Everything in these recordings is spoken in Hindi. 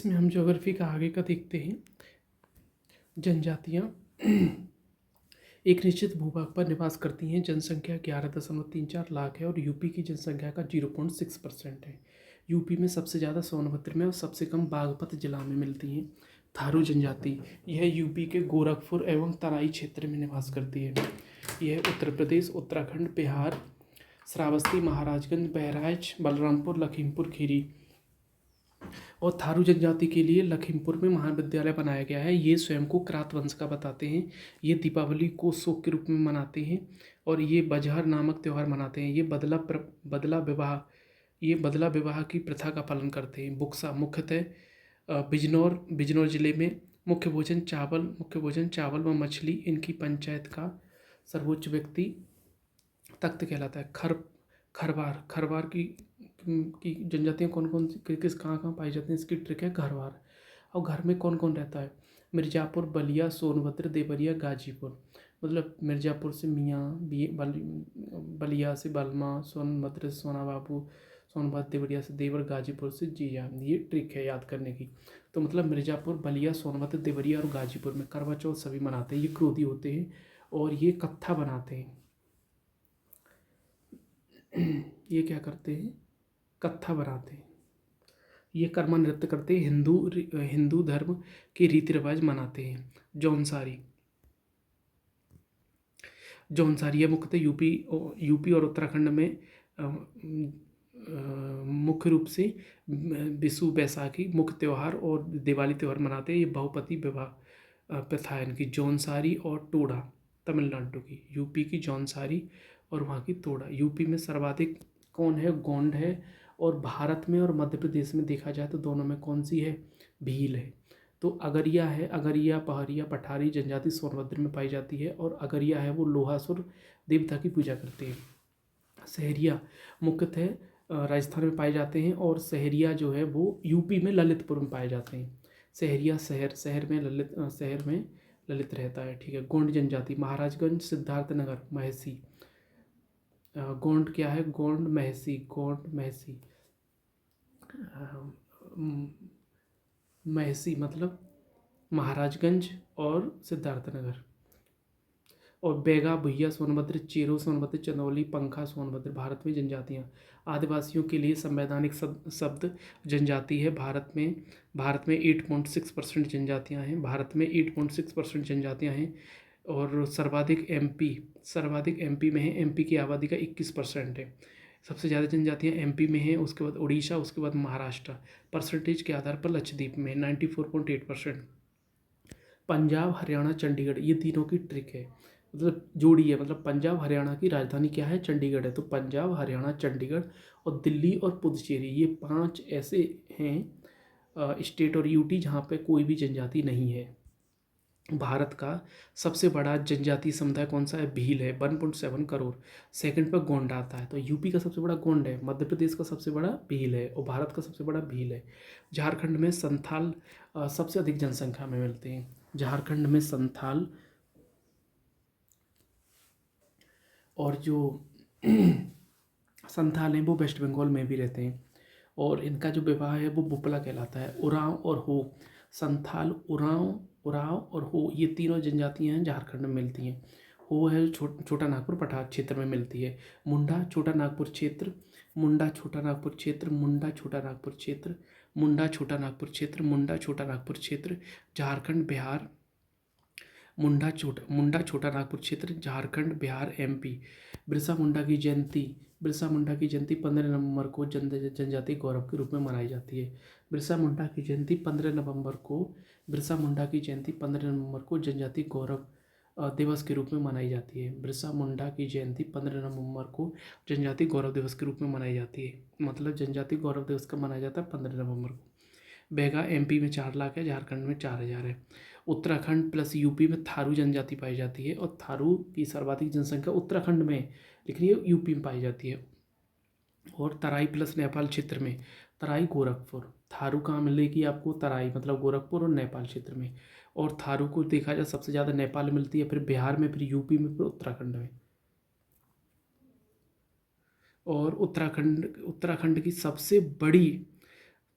इसमें हम ज्योग्राफी का आगे का देखते हैं। जनजातियाँ एक निश्चित भूभाग पर निवास करती हैं। जनसंख्या 11.34 लाख है और यूपी की जनसंख्या का 0.6% है। यूपी में सबसे ज़्यादा सोनभद्र में और सबसे कम बागपत जिला में मिलती हैं। थारू जनजाति यह यूपी के गोरखपुर एवं तराई क्षेत्र में निवास करती है। यह उत्तर प्रदेश, उत्तराखंड, बिहार, श्रावस्ती, महाराजगंज, बहराइच, बलरामपुर, लखीमपुर खीरी और थारू जनजाति के लिए लखीमपुर में महाविद्यालय बनाया गया है। ये स्वयं को क्रात वंश का बताते हैं। ये दीपावली को शोक के रूप में मनाते हैं और ये बजहर नामक त्यौहार मनाते हैं। ये बदला विवाह की प्रथा का पालन करते हैं। बुक्सा मुख्यतः बिजनौर जिले में मुख्य भोजन चावल व मछली। इनकी पंचायत का सर्वोच्च व्यक्ति तख्त कहलाता है। खरवार की जनजातियाँ कौन कौन किस कहाँ पाई जाती हैं, इसकी ट्रिक है घरवार। और घर में कौन कौन रहता है? मिर्ज़ापुर, बलिया, सोनभद्र, देवरिया, गाजीपुर। मतलब मिर्ज़ापुर से मियाँ, बलिया से बलमा, सोनभद्र से सोना बाबू, सोनभद्र देवरिया से देवर, गाजीपुर से जीजा। ये ट्रिक है याद करने की। तो मतलब मिर्ज़ापुर, बलिया, सोनभद्र, देवरिया और गाजीपुर में करवा चौथ सभी मनाते हैं। ये क्रोधी होते हैं और ये कत्था बनाते हैं। ये क्या करते हैं? कत्था बनाते हैं। ये कर्मा नृत्य करते हैं। हिंदू धर्म के रीति रिवाज मनाते हैं। जौनसारी यह मुख्यतः यूपी और उत्तराखंड में मुख्य रूप से विशु बैसाखी मुख्य त्यौहार और दिवाली त्यौहार मनाते हैं। ये बहुपति विवाह प्रथा है इनकी। जौनसारी और टोडा तमिलनाडु की, यूपी की जौनसारी और वहाँ की तोड़ा। यूपी में सर्वाधिक कौन है? गोंड है। और भारत में और मध्य प्रदेश में देखा जाए तो दोनों में कौन सी है? भील है। तो अगरिया है, अगरिया, पहाड़िया, पठारी जनजाति सोनभद्र में पाई जाती है। और अगरिया है वो लोहासुर देवता की पूजा करते हैं। सहरिया मुख्यतः राजस्थान में पाए जाते हैं और सहरिया जो है वो यूपी में ललितपुर में पाए जाते हैं। सहरिया शहर में ललित रहता है। ठीक है। गोंड जनजाति महाराजगंज, सिद्धार्थनगर, महसी। गोंड क्या है? गोंड महसी महसी मतलब महाराजगंज और सिद्धार्थनगर। और बेगा, भुइया सोनभद्र, चेरो सोनभद्र, चंदौली, पंखा सोनभद्र भारत में जनजातियाँ। आदिवासियों के लिए संवैधानिक शब्द जनजाति है। भारत में 8.6% जनजातियाँ हैं। भारत में 8.6% जनजातियाँ हैं। और सर्वाधिक एमपी में है। एमपी की आबादी का 21% है। सबसे ज़्यादा जनजातियाँ एमपी में हैं, उसके बाद उड़ीसा, उसके बाद महाराष्ट्र। परसेंटेज के आधार पर लक्षद्वीप में 94.8%। पंजाब, हरियाणा, चंडीगढ़ ये तीनों की ट्रिक है, मतलब जोड़ी है। मतलब पंजाब हरियाणा की राजधानी क्या है? चंडीगढ़ है। तो पंजाब, हरियाणा, चंडीगढ़ और दिल्ली और पुदुचेरी ये 5 ऐसे हैं स्टेट और यूटी जहाँ पे कोई भी जनजाति नहीं है। भारत का सबसे बड़ा जनजातीय समुदाय कौन सा है? भील है, 1.7 करोड़। सेकंड पर गोंड आता है। तो यूपी का सबसे बड़ा गोंड है, मध्य प्रदेश का सबसे बड़ा भील है और भारत का सबसे बड़ा भील है। झारखंड में संथाल सबसे अधिक जनसंख्या में मिलते हैं। झारखंड में संथाल और जो संथाल हैं वो वेस्ट बंगाल में भी रहते हैं और इनका जो विवाह है वो बुपला कहलाता है। उरांव और हो, संथाल, उरांव और हो ये तीनों जनजातियां हैं झारखंड में मिलती हैं। हो है छोटा नागपुर पठार क्षेत्र में मिलती है। मुंडा छोटा नागपुर क्षेत्र, मुंडा छोटा नागपुर क्षेत्र, मुंडा छोटा नागपुर क्षेत्र, मुंडा छोटा नागपुर क्षेत्र, मुंडा छोटा नागपुर क्षेत्र, झारखंड, बिहार। मुंडा छोटा नागपुर क्षेत्र, झारखंड, बिहार, एमपी। बिरसा मुंडा की जयंती 15 नवंबर को जनजाति गौरव के रूप में मनाई जाती है। बिरसा मुंडा की जयंती 15 नवंबर को जनजाति गौरव दिवस के रूप में मनाई जाती है। बिरसा मुंडा की जयंती 15 नवंबर को जनजाति गौरव दिवस के रूप में मनाई जाती है। मतलब जनजाति गौरव दिवस कब मनाया जाता है? 15 नवंबर को। बेगा एमपी में 4 लाख है, झारखंड में 4000 है। उत्तराखंड प्लस यूपी में थारू जनजाति पाई जाती है और थारू की सर्वाधिक जनसंख्या उत्तराखंड में, लेकिन ये यूपी में पाई जाती है। और तराई प्लस नेपाल क्षेत्र में, तराई गोरखपुर। थारू कहाँ मिलेगी आपको? तराई मतलब गोरखपुर और नेपाल क्षेत्र में। और थारू को देखा जाए सबसे ज़्यादा नेपाल में मिलती है, फिर बिहार में, फिर यूपी में, फिर उत्तराखंड में। और उत्तराखंड की सबसे बड़ी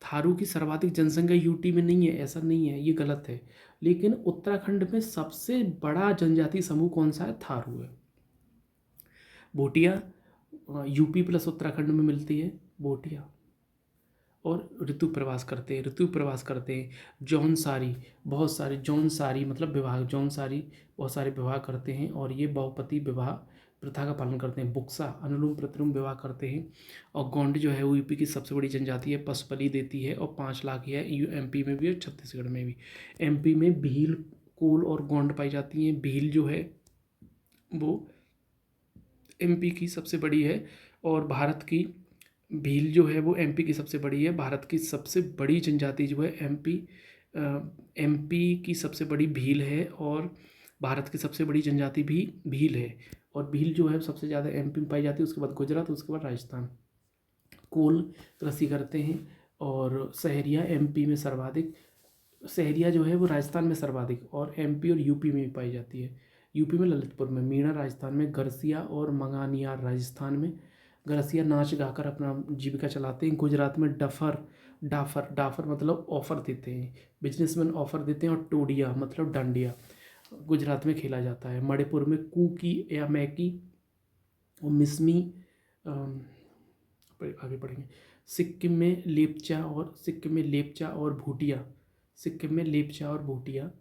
थारू की सर्वाधिक जनसंख्या यूटी में नहीं है, ऐसा नहीं है, ये गलत है। लेकिन उत्तराखंड में सबसे बड़ा जनजाति समूह कौन सा है? थारू है। भोटिया यूपी प्लस उत्तराखंड में मिलती है भोटिया। और ऋतु प्रवास करते हैं जौनसारी, बहुत सारे जौनसारी मतलब विवाह, जौनसारी बहुत सारे विवाह करते हैं और ये बहुपति विवाह प्रथा का पालन करते हैं। बुक्सा अनुलोम प्रतिलोम विवाह करते हैं। और गोंड जो है वो यूपी की सबसे बड़ी जनजाति है, पशुबलि देती है और 5 लाख है। एमपी में भी और छत्तीसगढ़ में भी। एमपी में भील, कोल और गोंड पाई जाती हैं। भील जो है वो एमपी की सबसे बड़ी है और भारत की, भील जो है वो एमपी की सबसे बड़ी है। भारत की सबसे बड़ी जनजाति जो है एमपी की सबसे बड़ी भील है और भारत की सबसे बड़ी जनजाति भी भील है। और भील जो है सबसे ज़्यादा एमपी में पाई जाती है, उसके बाद गुजरात, उसके बाद राजस्थान। कोल कृषि करते हैं और सहरिया एमपी में सर्वाधिक, सहरिया जो है वो राजस्थान में सर्वाधिक और एमपी और यूपी में भी पाई जाती है। यूपी में ललितपुर में, मीणा राजस्थान में, गरसिया और मंगानियार राजस्थान में। गरसिया नाच गाकर अपना जीविका चलाते हैं। गुजरात में डफर, डाफर, डाफर मतलब ऑफर देते हैं, बिजनेसमैन ऑफर देते हैं। और टोडिया मतलब डांडिया गुजरात में खेला जाता है। मणिपुर में कुकी या मैकी और मिसमी, आगे पढ़ेंगे। सिक्किम में लेपचा और भूटिया, सिक्किम में लेपचा और भूटिया।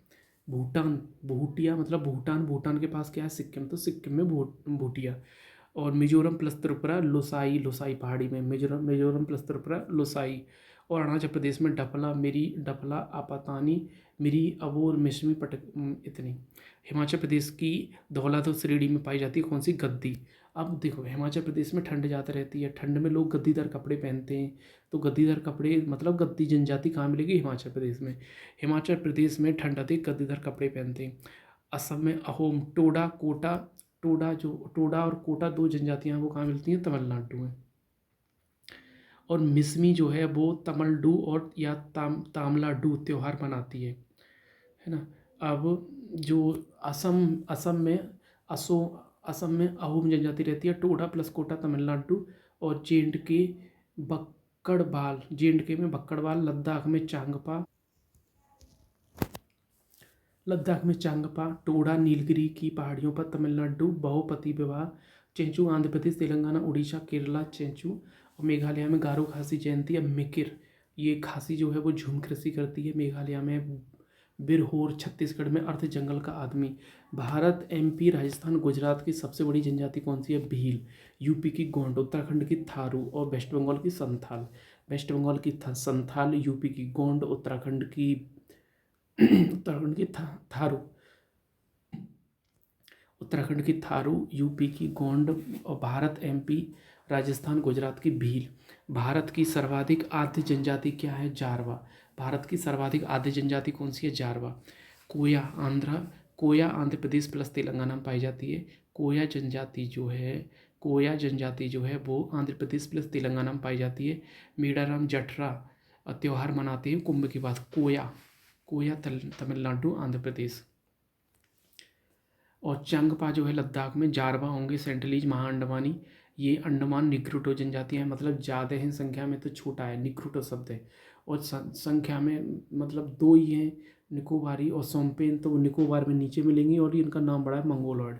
भूटान, भूटिया मतलब भूटान, भूटान के पास क्या है? सिक्किम, तो सिक्किम में भूटिया। और Mizoram plus Tripura loci, loci पहाड़ी में मिजोरम प्लस त्रिपुरा लोसाई। और अरुणाचल प्रदेश में डपला, मेरी डपला, आपातानी, मिरी, अबोर, मिश्मी, पटक इतनी। हिमाचल प्रदेश की धौलाधो श्रेणी में पाई जाती है कौन सी? गद्दी। अब देखो हिमाचल प्रदेश में ठंड ज़्यादा रहती है, ठंड में लोग गद्दीदार कपड़े पहनते हैं। तो गद्दीदार कपड़े मतलब गद्दी जनजाति कहाँ मिलेगी? हिमाचल प्रदेश में। हिमाचल प्रदेश में ठंड अधिक, गद्दीदार कपड़े पहनते हैं। असम में अहोम, टोडा, कोटा, टोडा और कोटा 2 जनजातियाँ वो कहाँ मिलती हैं? तमिलनाडु में। और मिसमी जो है वो तमिलडू और या तामिलनाडु त्यौहार मनाती है ना। अब जो असम में असो असम में अहोम जनजाति रहती है। टोडा प्लस कोटा तमिलनाडु। और जे एंड के में बक्कड़वाल, लद्दाख में चांगपा, टोडा नीलगिरी की पहाड़ियों पर तमिलनाडु, बहुपति विवाह, चेंचू आंध्र प्रदेश, तेलंगाना, उड़ीसा, केरला चेंचू। और मेघालय में गारो खासी जयंती या मिकिर, ये खासी जो है वो झूम कृषि करती है। मेघालय में बिरहोर, छत्तीसगढ़ में अर्ध जंगल का आदमी। भारत, एमपी, राजस्थान, गुजरात की सबसे बड़ी जनजाति कौन सी है? भील। यूपी की गोंड, उत्तराखंड की थारू और वेस्ट बंगाल की संथाल। वेस्ट बंगाल की संथाल, यूपी की गोंड, उत्तराखंड की थारू, उत्तराखंड की थारू, यूपी की गोंड। और भारत, एमपी, राजस्थान, गुजरात की भील। भारत की सर्वाधिक आद्य जनजाति क्या है? जारवा। भारत की सर्वाधिक आद्य जनजाति कौन सी है? जारवा। कोया आंध्र प्रदेश प्लस तेलंगाना में पाई जाती है। कोया जनजाति जो है वो आंध्र प्रदेश प्लस तेलंगाना में पाई जाती है। मेडाराम जठरा त्यौहार मनाते हैं कुंभ के बाद। कोया तमिलनाडु, आंध्र प्रदेश। और चंगपा जो है लद्दाख में। जारवा होंगे सेंट्रलीज महा अंडमानी, ये अंडमान निग्रोटो जनजातियाँ हैं, मतलब ज़्यादा हैं संख्या में तो छोटा है, निग्रोटो शब्द है। और संख्या में मतलब 2 ही हैं, निकोबारी और सोमपेन, तो वो निकोबार में नीचे मिलेंगी और इनका नाम बड़ा है मंगोलॉयड।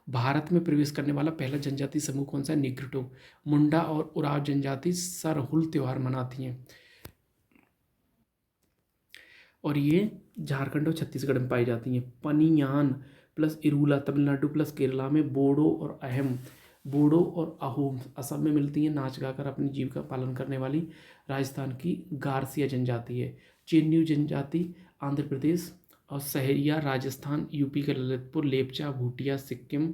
भारत में प्रवेश करने वाला पहला जनजाति समूह कौन सा है? निग्रोटो। मुंडा और उराव जनजाति सरहुल त्यौहार मनाती हैं और ये झारखंड और छत्तीसगढ़ में पाई जाती हैं। पनियान प्लस इरूला तमिलनाडु प्लस केरला में। बोडो और अहोम असम में मिलती हैं, नाच गाकर अपनी जीविका पालन करने वाली। राजस्थान की गारसिया जनजाति है। चेन्नू जनजाति आंध्र प्रदेश। और सहरिया राजस्थान, यूपी के ललितपुर। लेपचा भूटिया सिक्किम,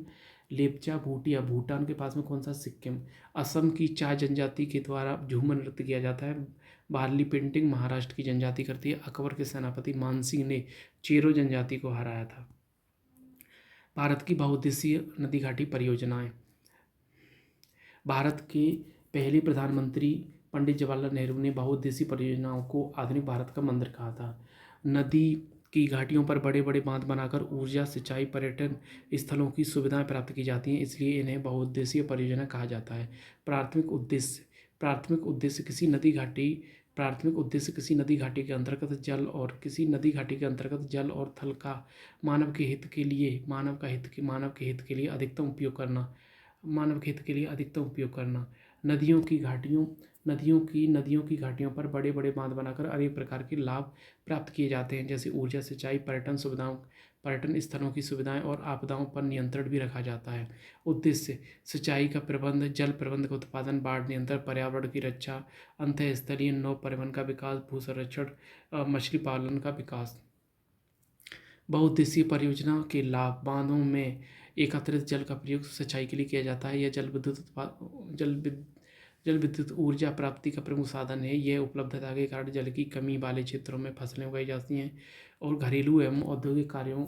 लेपचा भूटिया भूटान के पास में कौन सा? सिक्किम। असम की चाय जनजाति के द्वारा झूमर नृत्य किया जाता है। बार्ली पेंटिंग महाराष्ट्र की जनजाति करती है। अकबर के सेनापति मानसिंह ने चेरो जनजाति को हराया था। भारत की बहुउद्देशीय नदी घाटी परियोजनाएं। भारत के पहले प्रधानमंत्री पंडित जवाहरलाल नेहरू ने बहुउद्देशीय परियोजनाओं को आधुनिक भारत का मंदिर कहा था। नदी की घाटियों पर बड़े बड़े बांध बनाकर ऊर्जा, सिंचाई, पर्यटन स्थलों की सुविधाएं प्राप्त की जाती हैं, इसलिए इन्हें बहुउद्देशीय परियोजना कहा जाता है। प्राथमिक उद्देश्य किसी नदी घाटी प्राथमिक उद्देश्य किसी नदी घाटी के अंतर्गत जल और थल का मानव के हित के लिए अधिकतम उपयोग करना। नदियों की घाटियों पर बड़े बड़े बांध बनाकर अनेक प्रकार के लाभ प्राप्त किए जाते हैं, जैसे ऊर्जा, सिंचाई, पर्यटन स्थलों की सुविधाएं और आपदाओं पर नियंत्रण भी रखा जाता है। उद्देश्य: सिंचाई का प्रबंध, जल प्रबंध का उत्पादन, बाढ़ नियंत्रण, पर्यावरण की रक्षा, अंतःस्थलीय नौ परिवहन का विकास, भू संरक्षण, मछली पालन का विकास। बहुउद्देशीय परियोजना के लाभ: बांधों में एकत्रित जल का प्रयोग सिंचाई के लिए किया जाता है। यह जल विद्युत ऊर्जा प्राप्ति का प्रमुख साधन है। यह उपलब्धता के कारण जल की कमी वाले क्षेत्रों में फसलें उगाई जाती हैं और घरेलू एवं औद्योगिक कार्यों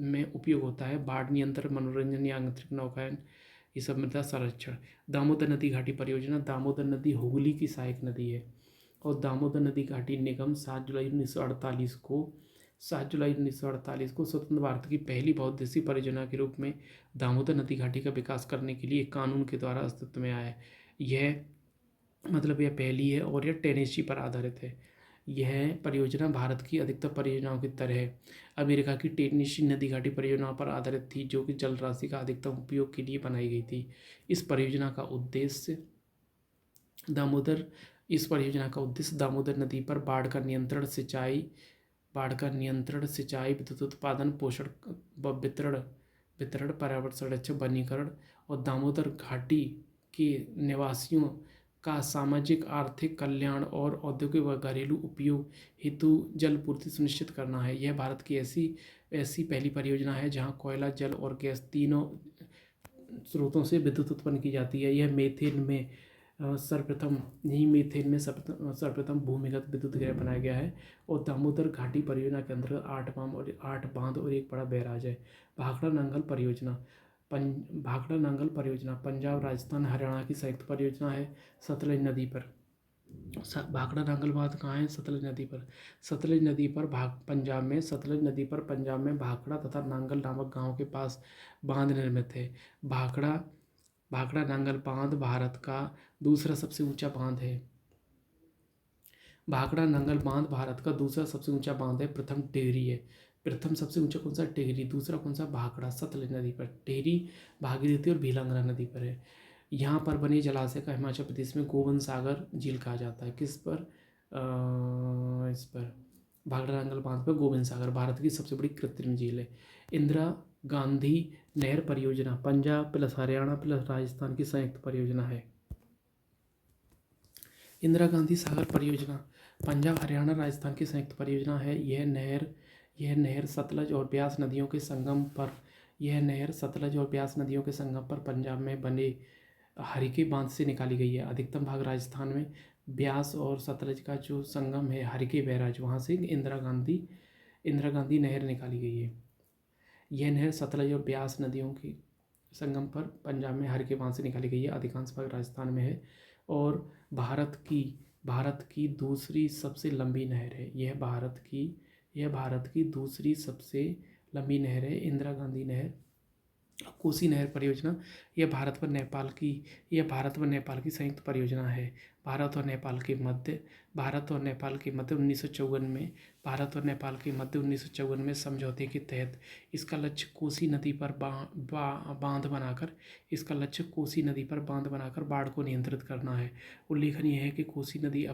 में उपयोग होता है। बाढ़ नियंत्रण, मनोरंजन या आंतरिक नौकायन, ये सब मृदा संरक्षण। दामोदर नदी घाटी परियोजना: दामोदर नदी हुगली की सहायक नदी है और दामोदर नदी घाटी निगम 7 जुलाई 1948 को स्वतंत्र भारत की पहली बहुउद्देशीय परियोजना के रूप में दामोदर नदी घाटी का विकास करने के लिए एक कानून के द्वारा अस्तित्व में आया है। यह पहली है और यह टेनेसी पर आधारित है। यह परियोजना भारत की अधिकतर परियोजनाओं की तरह अमेरिका की टेनेसी नदी घाटी परियोजना पर आधारित थी, जो कि जल राशि का अधिकतम उपयोग के लिए बनाई गई थी। इस परियोजना का उद्देश्य दामोदर नदी पर बाढ़ का नियंत्रण, सिंचाई, विद्युत उत्पादन, पोषण व वितरण, पर्यावरण संरक्षण, वनीकरण और दामोदर घाटी के निवासियों का सामाजिक आर्थिक कल्याण और औद्योगिक व घरेलू उपयोग हेतु जल पूर्ति सुनिश्चित करना है। यह भारत की ऐसी पहली परियोजना है जहां कोयला, जल और गैस तीनों स्रोतों से विद्युत उत्पन्न की जाती है। यह मीथेन में सर्वप्रथम भूमिगत विद्युत गृह बनाया गया है और दामोदर घाटी परियोजना के अंतर्गत 8 बांध और एक बड़ा बैराज है। भाखड़ा नांगल परियोजना पंजाब, राजस्थान, हरियाणा की संयुक्त परियोजना है सतलज नदी पर। भाखड़ा नांगल बांध कहाँ है? सतलज नदी पर। सतलज नदी पर पंजाब में भाखड़ा तथा नांगल नामक गांव के पास बांध निर्मित है। भाखड़ा नांगल बांध भारत का दूसरा सबसे ऊंचा बांध है। भाखड़ा नांगल बांध भारत का दूसरा सबसे ऊंचा बांध है। प्रथम टिहरी है। प्रथम सबसे ऊंचा कौन सा? टिहरी। दूसरा कौन सा? भाखड़ा। सतलज नदी पर। टिहरी भागीरथी और भीलंगना नदी पर है। यहाँ पर बने जलाशय का हिमाचल प्रदेश में गोविंद सागर झील कहा जाता है। किस पर? इस पर भाखड़ा नांगल बांध पर गोविंद सागर भारत की सबसे बड़ी कृत्रिम झील है। इंदिरा गांधी नहर परियोजना पंजाब प्लस हरियाणा प्लस राजस्थान की संयुक्त परियोजना है। इंदिरा गांधी सागर परियोजना पंजाब, हरियाणा, राजस्थान की संयुक्त परियोजना है। यह नहर सतलज और ब्यास नदियों के संगम पर पंजाब में बने हरिके बांध से निकाली गई है। अधिकतम भाग राजस्थान में ब्यास और सतलज का जो संगम है हरिके बैराज, वहाँ से इंदिरा गांधी नहर निकाली गई है। यह नहर सतलज और ब्यास नदियों के संगम पर पंजाब में हरिके बांध से निकाली गई है। अधिकांश भाग राजस्थान में है और भारत की दूसरी सबसे लंबी नहर है। यह भारत की दूसरी सबसे लंबी नहर है। इंदिरा गांधी नहर। कोसी नहर परियोजना यह भारत व नेपाल की संयुक्त परियोजना है। भारत और नेपाल के मध्य 1954 में समझौते के तहत इसका लक्ष्य कोसी नदी पर बांध बनाकर बाढ़ को नियंत्रित करना है। उल्लेखनीय है कि कोसी नदी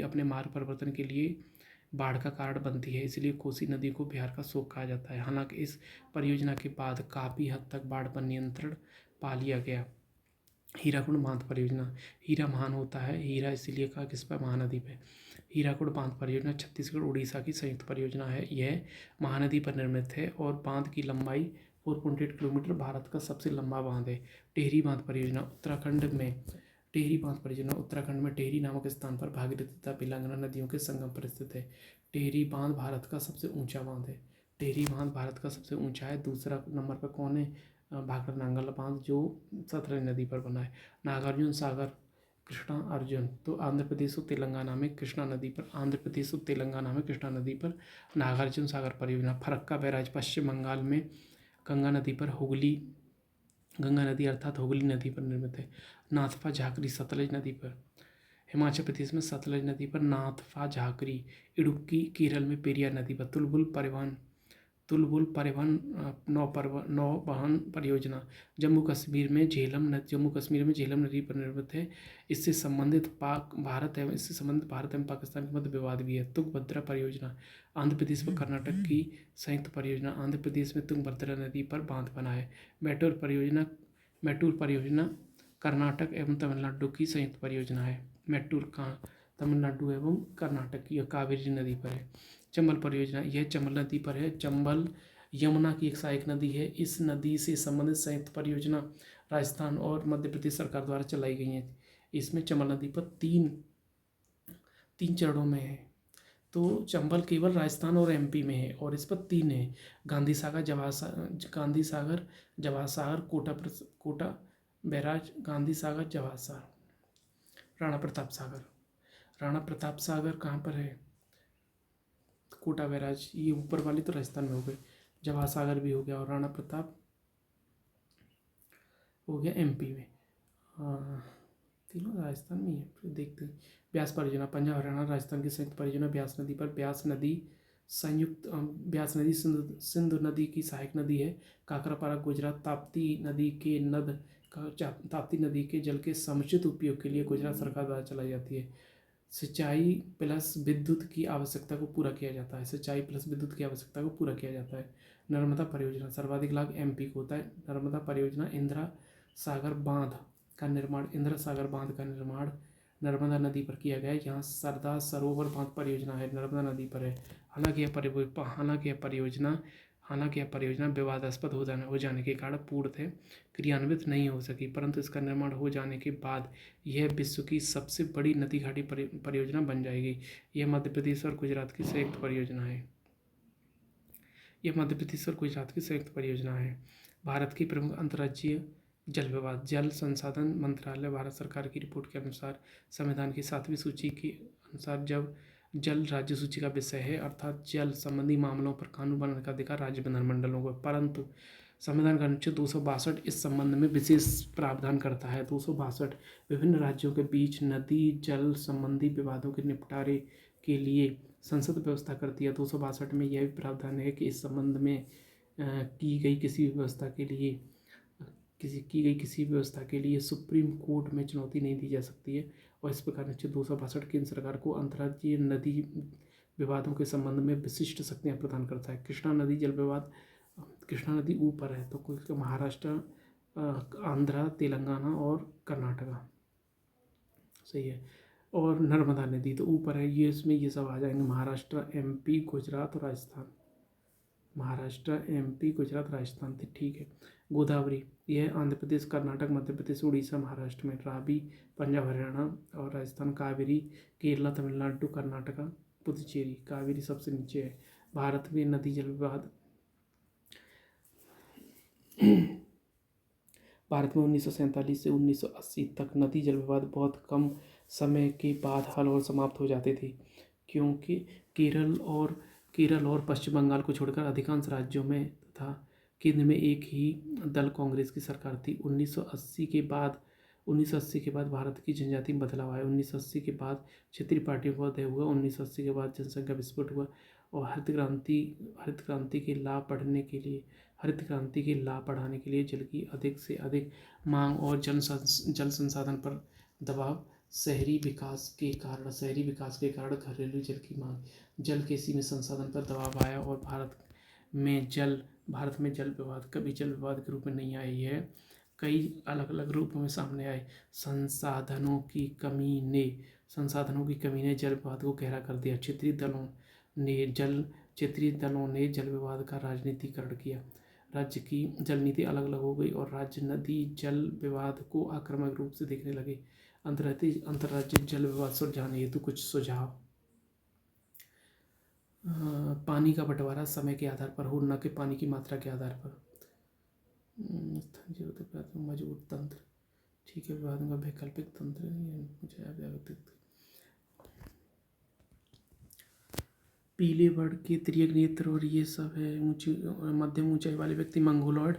अपने मार्ग परिवर्तन के लिए बाढ़ का कारण बनती है, इसलिए कोसी नदी को बिहार का शोक कहा जाता है। हालांकि इस परियोजना के बाद काफ़ी हद तक बाढ़ पर नियंत्रण पा लिया गया। हीराकुंड बांध परियोजना। हीरा महान होता है, हीरा इसीलिए कहा किस पर? महानदी पे। हीराकुंड बांध परियोजना छत्तीसगढ़ उड़ीसा की संयुक्त परियोजना है। यह महानदी पर निर्मित है और बांध की लंबाई 4.8 किलोमीटर, भारत का सबसे लंबा बांध है। टिहरी बांध परियोजना उत्तराखंड में टिहरी नामक स्थान पर भागीरथी तथा बिलांगना नदियों के संगम पर स्थित है। टिहरी बांध भारत का सबसे ऊंचा बांध है। दूसरा नंबर पर कौन है? भाखड़ा नांगल बांध, जो सतलज नदी पर बना है। नागार्जुन सागर कृष्णा अर्जुन, तो आंध्र प्रदेश और तेलंगाना में कृष्णा नदी पर नागार्जुन सागर परियोजना। फरक्का बैराज पश्चिम बंगाल में गंगा नदी अर्थात हुगली नदी पर निर्मित है। नाथपा झाकरी सतलज नदी पर हिमाचल प्रदेश में सतलज नदी पर नाथपा झाकरी, इडुक्की केरल में पेरियार नदी पर तुलबुल परिवहन नौवहन परियोजना जम्मू कश्मीर में झेलम नदी पर निर्मित है। इससे संबंधित भारत एवं पाकिस्तान के मध्य विवाद भी है। तुंगभद्रा परियोजना आंध्र प्रदेश व कर्नाटक की संयुक्त परियोजना, आंध्र प्रदेश में तुंगभद्रा नदी पर बांध बना है। मैटूर परियोजना कर्नाटक एवं तमिलनाडु की संयुक्त परियोजना है। मैटूर कहाँ? तमिलनाडु एवं कर्नाटक की, कावेरी नदी पर है। चंबल परियोजना, यह चंबल नदी पर है। चंबल यमुना की एक सहायक नदी है। इस नदी से संबंधित संयुक्त परियोजना राजस्थान और मध्य प्रदेश सरकार द्वारा चलाई गई है। इसमें चंबल नदी पर तीन चरणों में है। तो चंबल केवल राजस्थान और एमपी में है और इस पर 3 है: गांधी सागर, जवाहर कोटा बैराज, गांधी सागर, जवाहर, राणा प्रताप सागर कहाँ पर है? कोटा बैराज, ये ऊपर वाली तो राजस्थान में हो गई, जवाहर सागर भी हो गया और राणा प्रताप हो गया एमपी में। तीनों राजस्थान में ही है। फिर देखते हैं। ब्यास परियोजना पंजाब हरियाणा राजस्थान की संयुक्त परियोजना ब्यास नदी पर। ब्यास नदी सिंधु नदी की सहायक नदी है। काकरापारा गुजरात। ताप्ती नदी के जल के समुचित उपयोग के लिए गुजरात सरकार द्वारा चलाई जाती है। सिंचाई प्लस विद्युत की आवश्यकता को पूरा किया जाता है। नर्मदा परियोजना सर्वाधिक लाभ एमपी को होता है। नर्मदा परियोजना इंदिरा सागर बांध का निर्माण नर्मदा नदी पर किया गया है। यहाँ सरदार सरोवर बांध परियोजना है, नर्मदा नदी पर है। हालांकि यह परियोजना विवादास्पद हो जाने के कारण पूर्णतः क्रियान्वित नहीं हो सकी, परंतु इसका निर्माण हो जाने के बाद यह विश्व की सबसे बड़ी नदी घाटी परियोजना बन जाएगी। यह मध्य प्रदेश और गुजरात की संयुक्त परियोजना है। भारत की प्रमुख अंतर्राज्यीय जल विवाद। जल संसाधन मंत्रालय भारत सरकार की रिपोर्ट के अनुसार संविधान की 7वीं सूची के अनुसार जब जल राज्य सूची का विषय है, अर्थात जल संबंधी मामलों पर कानून बनाने का अधिकार राज्य विधानमंडलों को, परंतु संविधान का अनुच्छेद 262 इस संबंध में विशेष प्रावधान करता है। 262 विभिन्न राज्यों के बीच नदी जल संबंधी विवादों के निपटारे के लिए संसद व्यवस्था करती है। 262 में यह भी प्रावधान है कि इस संबंध में की गई किसी व्यवस्था के लिए सुप्रीम कोर्ट में चुनौती नहीं दी जा सकती है। और इस प्रकार अनुच्छेद 262 केंद्र सरकार को अंतर्राज्यीय नदी विवादों के संबंध में विशिष्ट शक्तियाँ प्रदान करता है। कृष्णा नदी जल विवाद। कृष्णा नदी ऊपर है तो महाराष्ट्र, आंध्र, तेलंगाना और कर्नाटका, सही है। और नर्मदा नदी तो ऊपर है, इसमें ये सब आ जाएंगे: महाराष्ट्र, एमपी, गुजरात और राजस्थान थे, ठीक है। गोदावरी, यह आंध्र प्रदेश, कर्नाटक, मध्य प्रदेश, उड़ीसा, महाराष्ट्र में। रावी पंजाब हरियाणा और राजस्थान। कावेरी केरला, तमिलनाडु, कर्नाटका, पुदुचेरी। कावेरी सबसे नीचे है। भारत में नदी जल विवाद। भारत में 1947 से 1980 तक नदी जल विवाद बहुत कम समय के बाद हल और समाप्त हो जाते थे, क्योंकि केरल और पश्चिम बंगाल को छोड़कर अधिकांश राज्यों में तथा केंद्र में एक ही दल कांग्रेस की सरकार थी। 1980 के बाद भारत की जनजाति में बदलाव आया। 1980 के बाद क्षेत्रीय पार्टियों का उदय हुआ। 1980 के बाद जनसंख्या विस्फोट हुआ और हरित क्रांति के लाभ बढ़ाने के लिए जल की अधिक से अधिक मांग और जल संसाधन पर दबाव, शहरी विकास के कारण घरेलू जल की मांग, जल के सीमित संसाधन पर दबाव आया और भारत में जल विवाद कभी जल विवाद के रूप में नहीं आई है, कई अलग अलग रूपों में सामने आए। संसाधनों की कमी ने जल विवाद को गहरा कर दिया। क्षेत्रीय दलों ने जल विवाद का राजनीतिकरण किया। राज्य की जल नीति अलग अलग हो गई और राज्य नदी जल विवाद को आक्रामक रूप से देखने लगे। अंतर्राज्यीय जल विवाद सुलझाने हेतु कुछ सुझाव: पानी का बंटवारा समय के आधार पर हो, न कि पानी की मात्रा के आधार पर। मजबूत तंत्र, ठीक है। विवादों का वैकल्पिक तंत्र, पीले वर्ण के तिर्यक नेत्र और ये सब है। मध्यम ऊंचाई वाले व्यक्ति मंगोलॉयड।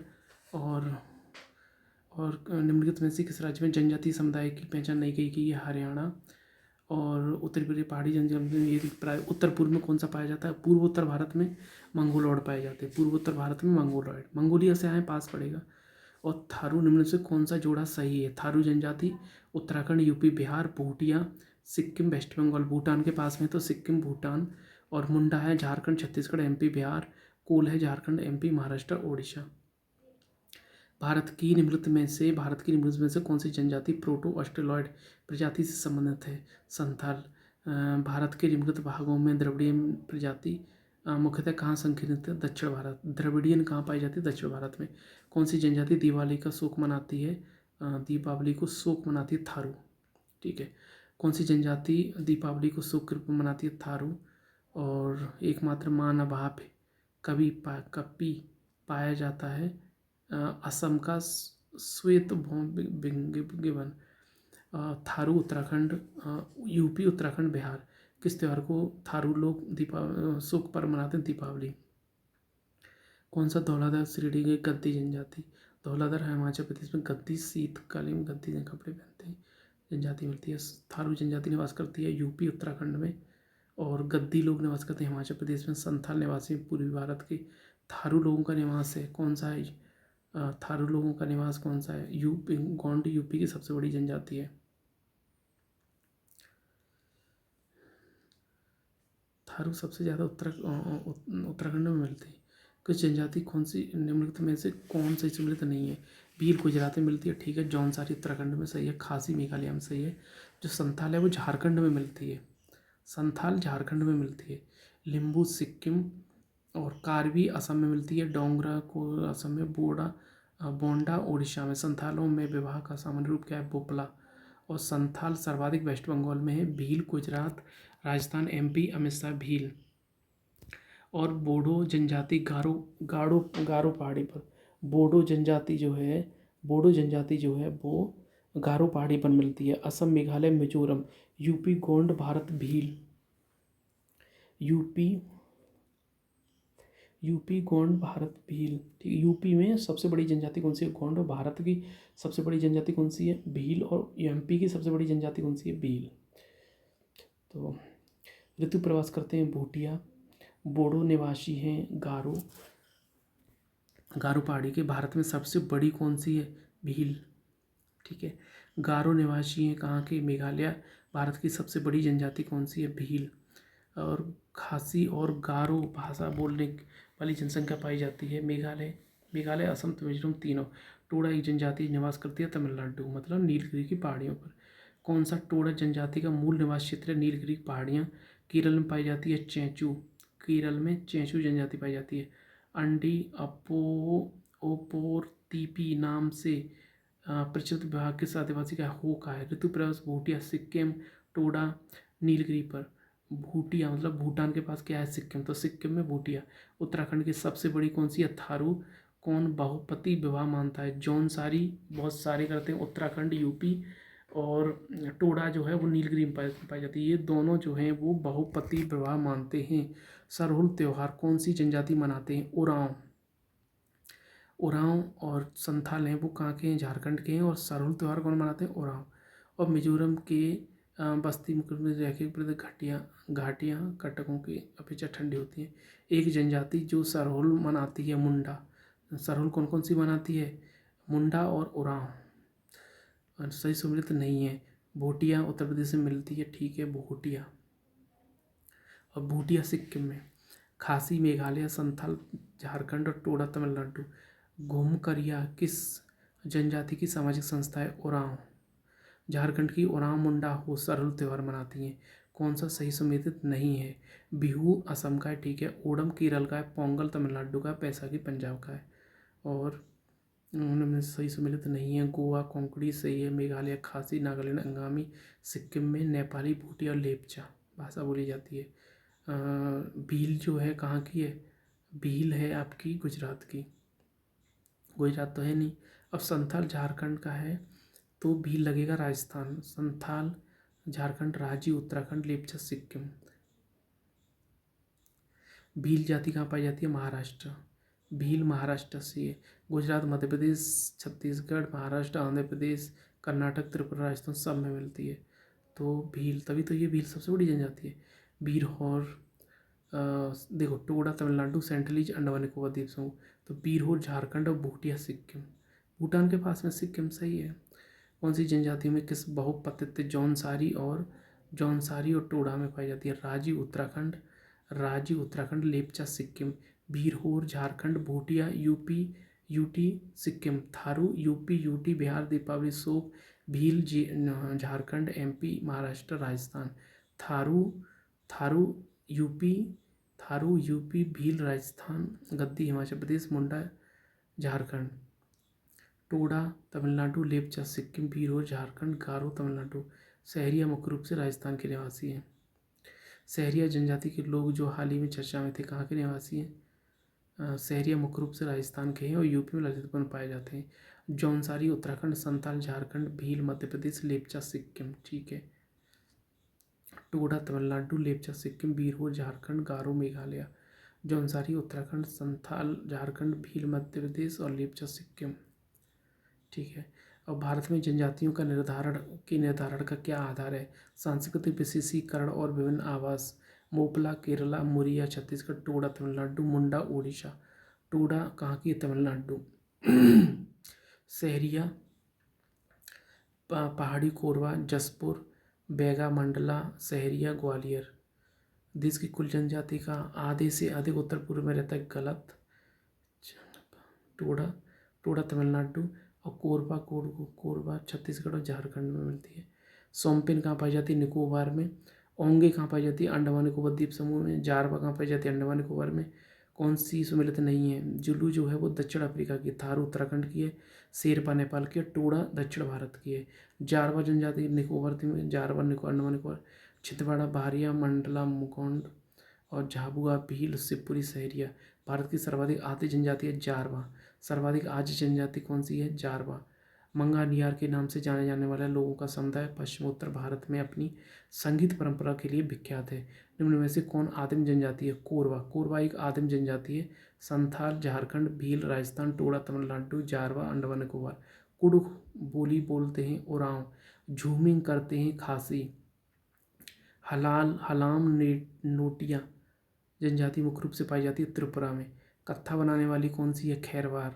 और निम्नलिखित में से किस राज्य में जनजातीय समुदाय की पहचान नहीं की गई है? हरियाणा, और उत्तरी पूर्वी पहाड़ी जनजाति में ये प्राय उत्तर पूर्व में कौन सा पाया जाता है? पूर्वोत्तर भारत में मंगोलॉयड पाए जाते हैं। पूर्वोत्तर भारत में मंगोलॉयड, मंगोलिया से आए पास पड़ेगा। और थारू निम्न से कौन सा जोड़ा सही है? थारू जनजाति उत्तराखंड, यूपी, बिहार, भूटिया, सिक्किम, वेस्ट बंगाल। भूटान के पास में तो सिक्किम, भूटान। और मुंडा है झारखंड, छत्तीसगढ़, एमपी, बिहार। कोल है झारखंड, एमपी, महाराष्ट्र, ओडिशा। भारत की निम्नलिखित में से कौन सी जनजाति प्रोटो ऑस्ट्रेलॉयड प्रजाति से संबंधित है? संथाल। भारत के निम्नलिखित भागों में द्रविडियन प्रजाति मुख्यतः कहाँ संख्यात है? दक्षिण भारत। द्रविडियन कहाँ पाई जाती है? दक्षिण भारत में। कौन सी जनजाति दिवाली का शोक मनाती है? दीपावली को शोक मनाती है? थारू। ठीक है। कौन सी जनजाति दीपावली को शोक के रूप में मनाती है? थारू। और एकमात्र मानव कभी पाया जाता है असम का श्वेत गिबन। थारू उत्तराखंड, यूपी, उत्तराखंड, बिहार। किस त्यौहार को थारू लोग शोक पर मनाते हैं? दीपावली। कौन सा धौलाधार श्रेणी की गद्दी जनजाति? धौलाधार हिमाचल प्रदेश में गद्दी शीतकालीन गद्दी कपड़े पहनते हैं जनजाति मिलती है। थारू जनजाति निवास करती है यूपी, उत्तराखंड में। और गद्दी लोग निवास करते हैं हिमाचल प्रदेश में। संथाल निवासी पूर्वी भारत के। थारू लोगों का निवास है कौन सा है? थारू लोगों का निवास कौन सा है? यूपी, गोंड यूपी की सबसे बड़ी जनजाति है। थारू सबसे ज़्यादा उत्तराखंड में मिलती है। कुछ जनजाति कौन सी निम्नलिखित में से कौन सी सम्मिलित नहीं है? भील गुजरात में मिलती है, ठीक है। जौनसारी उत्तराखंड में सही है। खासी मेघालय में सही है। जो संथाल है वो झारखंड में मिलती है। संथाल झारखंड में मिलती है। लिम्बू सिक्किम और कार्बी असम में मिलती है। डोंगरा को असम में, बोंडा उड़ीसा में। संथालों में विवाह का सामान्य रूप क्या है? बोपला। और संथाल सर्वाधिक वेस्ट बंगाल में है। भील गुजरात, राजस्थान, एमपी, अमितशाह, भील। और बोडो जनजाति गारो पहाड़ी पर। बोडो जनजाति जो है वो गारो पहाड़ी पर मिलती है। असम, मेघालय, मिजोरम, यूपी, गोंड, भारत, भील। यूपी, गोंड, भारत, भील। ठीक है। यूपी में सबसे बड़ी जनजाति कौन सी है? गोंड। और भारत की सबसे बड़ी जनजाति कौन सी है? भील। और एमपी की सबसे बड़ी जनजाति कौन सी है? भील। तो ऋतु प्रवास करते हैं भूटिया। बोडो निवासी हैं गारो पहाड़ी के। भारत में सबसे बड़ी कौन सी है? भील। ठीक है। गारो निवासी हैं कहाँ के? मेघालय। भारत की सबसे बड़ी जनजाति कौन सी है? भील। और खासी और गारो भाषा बोलने वाली जनसंख्या पाई जाती है मेघालय, असम, मिजोरम तीनों। टोडा एक जनजाति निवास करती है तमिलनाडु, मतलब नीलगिरी की पहाड़ियों पर। कौन सा टोडा जनजाति का मूल निवास क्षेत्र है? नीलगिरी पहाड़ियाँ। केरल में पाई जाती है चेंचू। केरल में चेंचू जनजाति पाई जाती है। अंडी ओपोरतीपी नाम से प्रचलित विभाग किस आदिवासी का हो का है? ऋतु प्रवेश भूटिया, सिक्किम, टोडा, नीलगिरी पर। भूटिया मतलब भूटान के पास क्या है? सिक्किम। तो सिक्किम में भूटिया। उत्तराखंड की सबसे बड़ी कौन सी है? थारू। कौन बहुपति विवाह मानता है? जौनसारी बहुत सारे करते हैं उत्तराखंड, यूपी। और टोडा जो है वो नीलगिरी में पाई जाती है। ये दोनों जो हैं वो बहुपति विवाह मानते हैं। सरहुल त्यौहार कौन सी जनजाति मनाते हैं? ओरांव और संथाल हैं वो कहाँ के हैं? झारखंड के हैं। और सरहुल त्यौहार कौन मनाते हैं? ओरांव। और मिजोरम के बस्ती मुकुट में रैखिक प्रदेश घाटियाँ कटकों की अपेक्षा ठंडी होती हैं। एक जनजाति जो सरहुल मनाती है मुंडा। सरहुल कौन कौन सी मनाती है? मुंडा और ओरांव। सही सम्मिलित नहीं है। भूटिया उत्तर प्रदेश में मिलती है, ठीक है। भूटिया और भूटिया सिक्किम में। खासी मेघालय, संथाल झारखंड और टोडा तमिलनाडु। घुमकरिया किस जनजाति की सामाजिक संस्था है? ओरांव। झारखंड की ओरांव मुंडा हो सरहुल त्यौहार मनाती हैं। कौन सा सही सम्मिलित नहीं है? बिहू असम का है, ठीक है। ओणम केरल का है। पोंगल तमिलनाडु का है। बैसाखी पंजाब का है। और उनमें सही सम्मिलित नहीं है। गोवा कोंकणी सही है। मेघालय खासी, नागालैंड अंगामी, सिक्किम में नेपाली, भूटिया और लेपचा भाषा बोली जाती है। भील जो है कहाँ की है? भील है आपकी गुजरात की। गुजरात तो है नहीं। अब संथाल झारखंड का है तो भील लगेगा राजस्थान। संथाल झारखंड, रांची उत्तराखंड, लेपचा सिक्किम। भील जाति कहाँ पाई जाती है? महाराष्ट्र। भील महाराष्ट्र से है। गुजरात, मध्य प्रदेश, छत्तीसगढ़, महाराष्ट्र, आंध्र प्रदेश, कर्नाटक, त्रिपुरा, राजस्थान सब में मिलती है। तो भील, तभी तो ये भील सबसे बड़ी जनजाति है। भील और देखो टोडा तमिलनाडु, सेंट्रलीज अंडमान निकोबार द्वीप समूह, तो बीरहोर झारखंड और भूटिया सिक्किम, भूटान के पास में सिक्किम, सही है। कौन सी जनजातियों में किस बहुपतित जौनसारी और टोडा में पाई जाती है? Raji Uttarakhand, Lepcha Sikkim, Birhor Jharkhand, Bhutia UP UT Sikkim, Tharu UP UT Bihar, Deepavali सोप Bhil Jharkhand MP Maharashtra Rajasthan, Tharu Tharu UP Tharu UP Bhil Rajasthan, Gaddi Himachal प्रदेश, मुंडा झारखंड, टोडा तमिलनाडु, लेपचा सिक्किम, बीरहोर झारखंड, गारो तमिलनाडु। सहरिया मुख्य रूप से राजस्थान के निवासी हैं। सहरिया जनजाति के लोग जो हाल ही में चर्चा में थे, कहाँ के निवासी हैं? सहरिया मुख्य रूप से राजस्थान के हैं और यूपी में ललितपुर में पाए जाते हैं। जौनसारी उत्तराखंड, संताल झारखंड, भील मध्य प्रदेश, लेपचा सिक्किम, ठीक है। टोडा तमिलनाडु, लेपचा सिक्किम, बीरहोर झारखंड, गारो मेघालय, जौनसारी उत्तराखंड, संथाल झारखंड, भील मध्य प्रदेश और लेपचा सिक्किम, ठीक है। और भारत में जनजातियों का निर्धारण का क्या आधार है? सांस्कृतिक विशेषीकरण और विभिन्न आवास, मोपला केरला, मुरिया छत्तीसगढ़, टोडा तमिलनाडु, मुंडा उड़ीसा। टोडा कहाँ की? तमिलनाडु। सहरिया पहाड़ी कोरवा जसपुर, बैगा मंडला, सहरिया ग्वालियर। देश की कुल जनजाति का आधे से अधिक उत्तर पूर्व में रहता है, गलत। टोडा तमिलनाडु और कोरबा छत्तीसगढ़ और झारखंड में मिलती है। सोमपिन कहाँ पाई जाती है? निकोबार में। ओंगे कहाँ पाई जाती है? अंडमान निकोबार द्वीप समूह में। जारवा कहाँ पाई जाती है? अंडमान निकोबार में। कौन सी सुमेलित नहीं है? जुलू जो है वो दक्षिण अफ्रीका की, थारू उत्तराखंड की है, शेरपा नेपाल की है, टोडा दक्षिण भारत की है। जारवा जनजाति निकोबार द्वीप में, जारवा अंडमान निकोबार, छिंदवाड़ा, बारिया, मंडला, मुगोंड और झाबुआ, भील, शिवपुरी, सहरिया। भारत की सर्वाधिक आदिम जनजाति है जारवा। सर्वाधिक आज जनजाति कौन सी है? जारवा। मंगानियार के नाम से जाने जाने वाले लोगों का समुदाय पश्चिमोत्तर भारत में अपनी संगीत परंपरा के लिए विख्यात है। निम्न में से कौन आदिम जनजाति है? कोरवा। कोरवा एक आदिम जनजाति है। संथाल झारखंड, भील राजस्थान, टोडा तमिलनाडु, जारवा अंडमान निकोबार। कुडुख बोली बोलते हैं ओरांव, झूमिंग करते हैं खासी। हलाम नोटिया जनजाति मुख्य रूप से पाई जाती है त्रिपुरा में। कत्था बनाने वाली कौन सी है? खैरवार।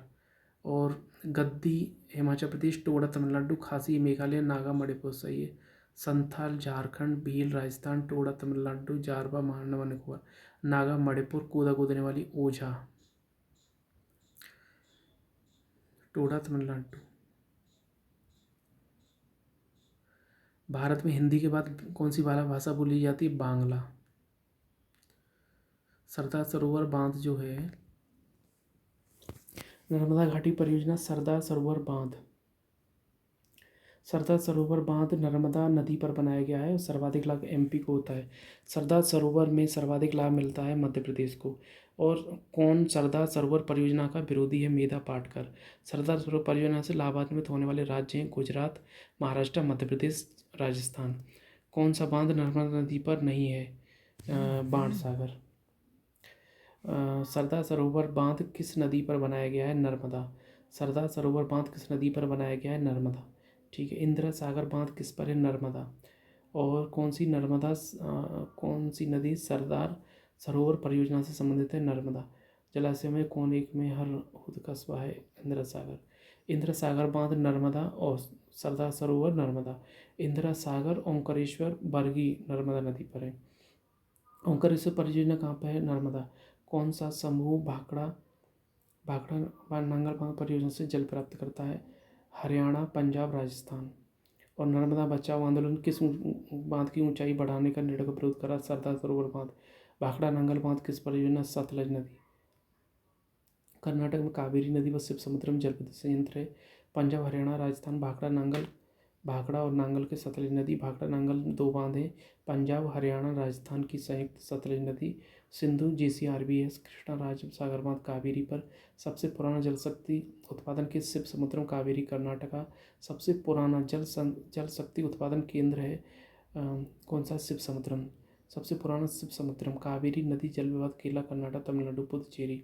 और गद्दी हिमाचल प्रदेश, टोडा तमिलनाडु, खासी मेघालय, नागा मणिपुर, सही है। संथाल झारखंड, भील राजस्थान, टोडा तमिलनाडु, जारवा अंडमान निकोबार, नागा मणिपुर, कूदा कूदने वाली ओझा। टोडा तमिलनाडु। भारत में हिंदी के बाद कौन सी भाषा बोली जाती है? बांग्ला। सरदार सरोवर बांध जो है, नर्मदा घाटी परियोजना, सरदार सरोवर बांध नर्मदा नदी पर बनाया गया है और सर्वाधिक लाभ एमपी को होता है। सरदार सरोवर में सर्वाधिक लाभ मिलता है मध्य प्रदेश को। और कौन सरदार सरोवर परियोजना का विरोधी है? मेधा पाटकर। सरदार सरोवर परियोजना से लाभान्वित होने वाले राज्य हैं गुजरात, महाराष्ट्र, मध्य प्रदेश, राजस्थान। कौन सा बांध नर्मदा नदी पर नहीं है? बाणसागर। सरदार सरोवर बांध किस नदी पर बनाया गया है? नर्मदा। सरदार सरोवर बांध किस नदी पर बनाया गया है? नर्मदा, ठीक है। इंदिरा सागर बांध किस पर है? नर्मदा। और कौन सी नदी सरदार सरोवर परियोजना से संबंधित है? नर्मदा। जलाशय में कौन एक में हर खुद कस्बा है? इंदिरा सागर। इंदिरा सागर बांध नर्मदा और सरदार सरोवर नर्मदा। इंदिरा सागर ओंकारेश्वर बरगी नर्मदा नदी पर है। ओंकारेश्वर परियोजना कहाँ पर है? नर्मदा। कौन सा समूह भाखड़ा नांगल बांध परियोजना से जल प्राप्त करता है? हरियाणा, पंजाब, राजस्थान। और नर्मदा बचाओ आंदोलन किस बांध की ऊंचाई बढ़ाने का निर्णय का विरोध करा? सरदार सरोवर बांध। भाखड़ा नांगल बांध किस परियोजना? सतलज नदी। कर्नाटक में कावेरी नदी व शिवसमुद्रम जल विद्युत संयंत्र है। पंजाब, हरियाणा, राजस्थान, भाखड़ा और नांगल के सतलज नदी। भाखड़ा नांगल 2 बांध हैं, पंजाब, हरियाणा, राजस्थान की संयुक्त सतलज नदी। सिंधु, JCRBS, कृष्णा राज सागर बांध कावेरी पर। सबसे पुराना जल शक्ति उत्पादन के शिवसमुद्रम कावेरी। कर्नाटका सबसे पुराना जल शक्ति उत्पादन केंद्र है कौन सा? शिवसमुद्रम। सबसे पुराना शिवसमुद्रम। कावेरी नदी जल विवाद केरला, कर्नाटक, तमिलनाडु, पुदुचेरी।